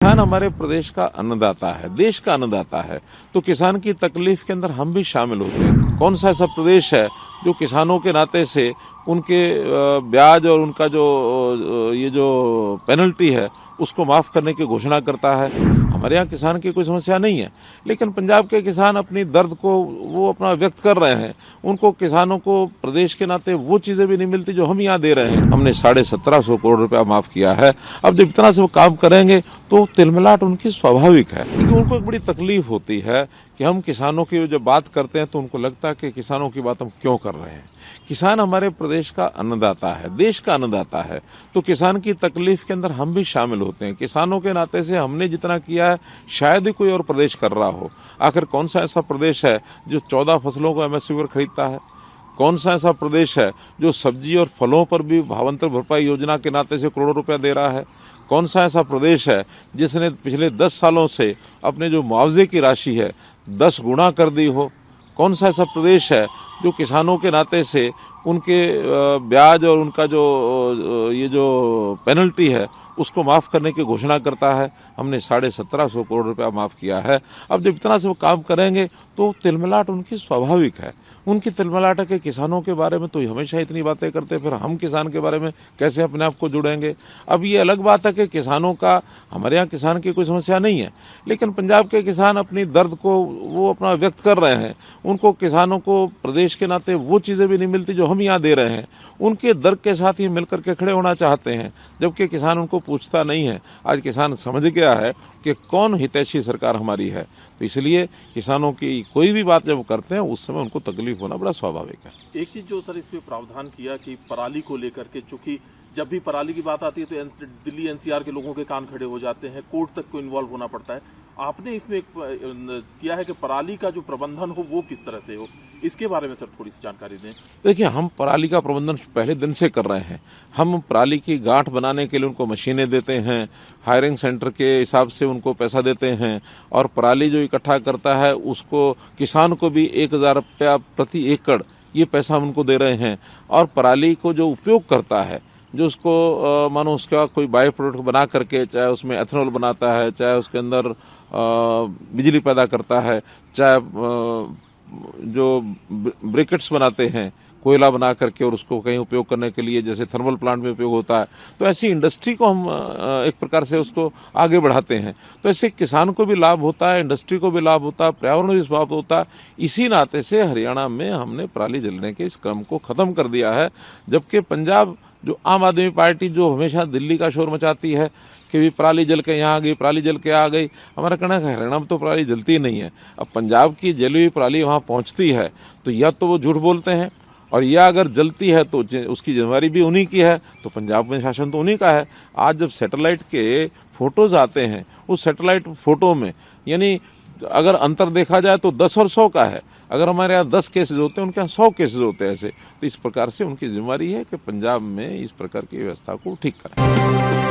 किसान हमारे प्रदेश का अन्नदाता है, देश का अन्नदाता है, तो किसान की तकलीफ के अंदर हम भी शामिल होते हैं। कौन सा ऐसा प्रदेश है जो किसानों के नाते से उनके ब्याज और उनका ये जो पेनल्टी है उसको माफ़ करने की घोषणा करता है। हमारे यहाँ किसान की कोई समस्या नहीं है, लेकिन पंजाब के किसान अपनी दर्द को वो अपना व्यक्त कर रहे हैं। उनको किसानों को प्रदेश के नाते वो चीज़ें भी नहीं मिलती जो हम यहाँ दे रहे हैं। हमने 1750 करोड़ रुपया माफ़ किया है। अब जब इतना से वो काम करेंगे तो तिलमिलाट उनकी स्वाभाविक है, क्योंकि उनको एक बड़ी तकलीफ होती है कि हम किसानों की जब बात करते हैं तो उनको लगता है कि किसानों की बात हम क्यों कर रहे हैं। किसान हमारे प्रदेश का अन्नदाता है, देश का अन्नदाता है, तो किसान की तकलीफ के अंदर हम भी शामिल होते हैं। किसानों के नाते से हमने जितना किया है शायद ही कोई और प्रदेश कर रहा हो। आखिर कौन सा ऐसा प्रदेश है जो 14 फसलों को एमएसपी पर खरीदता है? कौन सा ऐसा प्रदेश है जो सब्जी और फलों पर भी भावांतर भरपाई योजना के नाते से करोड़ों रुपया दे रहा है? कौन सा ऐसा प्रदेश है जिसने पिछले 10 सालों से अपने जो मुआवजे की राशि है 10 गुना कर दी हो? कौन सा ऐसा प्रदेश है जो किसानों के नाते से उनके ब्याज और उनका ये जो पेनल्टी है उसको माफ़ करने की घोषणा करता है? हमने 1750 करोड़ रुपया माफ़ किया है। अब जब इतना से वो काम करेंगे तो तिलमिलाट उनकी स्वाभाविक है। उनकी तिलमिलाट है कि किसानों के बारे में तो हमेशा इतनी बातें करते, फिर हम किसान के बारे में कैसे अपने आप को जुड़ेंगे? अब ये अलग बात है कि किसानों का, हमारे यहाँ किसान की कोई समस्या नहीं है, लेकिन पंजाब के किसान अपनी दर्द को वो अपना व्यक्त कर रहे हैं। उनको किसानों को प्रदेश के नाते वो चीज़ें भी नहीं मिलती जो हम यहाँ दे रहे हैं। उनके दर्द के साथ ही मिलकर के खड़े होना चाहते हैं, जबकि किसान उनको पूछता नहीं है। आज किसान समझ गया है कि कौन हितैषी सरकार हमारी है, तो इसलिए किसानों की कोई भी बात जब करते हैं उस समय उनको तकलीफ होना बड़ा स्वाभाविक है। एक चीज जो सर इसमें प्रावधान किया कि पराली को लेकर के, चूंकि जब भी पराली की बात आती है तो दिल्ली एनसीआर के लोगों के कान खड़े हो जाते हैं, कोर्ट तक को इन्वॉल्व होना पड़ता है। आपने इसमें एक किया है कि पराली का जो प्रबंधन हो वो किस तरह से हो, इसके बारे में सर थोड़ी सी जानकारी दें। देखिए, हम पराली का प्रबंधन पहले दिन से कर रहे हैं। हम पराली की गांठ बनाने के लिए उनको मशीनें देते हैं, हायरिंग सेंटर के हिसाब से उनको पैसा देते हैं, और पराली जो इकट्ठा करता है उसको किसान को भी 1000 रुपया प्रति एकड़ ये पैसा हम उनको दे रहे हैं। और पराली को जो उपयोग करता है, जो उसको मानो उसका कोई बाई प्रोडक्ट बना करके, चाहे उसमें एथेनॉल बनाता है, चाहे उसके अंदर बिजली पैदा करता है, चाहे जो ब्रिकेट्स बनाते हैं कोयला बना करके और उसको कहीं उपयोग करने के लिए, जैसे थर्मल प्लांट में उपयोग होता है, तो ऐसी इंडस्ट्री को हम एक प्रकार से उसको आगे बढ़ाते हैं। तो ऐसे किसान को भी लाभ होता है, इंडस्ट्री को भी लाभ होता है, पर्यावरण भी लाभ होता है। इसी नाते से हरियाणा में हमने पराली जलने के इस क्रम को ख़त्म कर दिया है। जबकि पंजाब, जो आम आदमी पार्टी जो हमेशा दिल्ली का शोर मचाती है कि भी पराली जल के यहाँ आ गई, पराली जल के आ गई, हमारा कहना है हरियाणा में तो पराली जलती ही नहीं है। अब पंजाब की जली हुई पराली वहाँ पहुँचती है तो या तो वो झूठ बोलते हैं, और या अगर जलती है तो उसकी जिम्मेदारी भी उन्हीं की है, तो पंजाब में शासन तो उन्हीं का है। आज जब सैटेलाइट के फोटोज आते हैं, उस सैटेलाइट फोटो में यानी अगर अंतर देखा जाए तो 10 और 100 का है। अगर हमारे यहाँ 10 केसेज होते हैं, उनके यहाँ 100 केसेज होते हैं ऐसे। तो इस प्रकार से उनकी जिम्मेदारी है कि पंजाब में इस प्रकार की व्यवस्था को ठीक करें।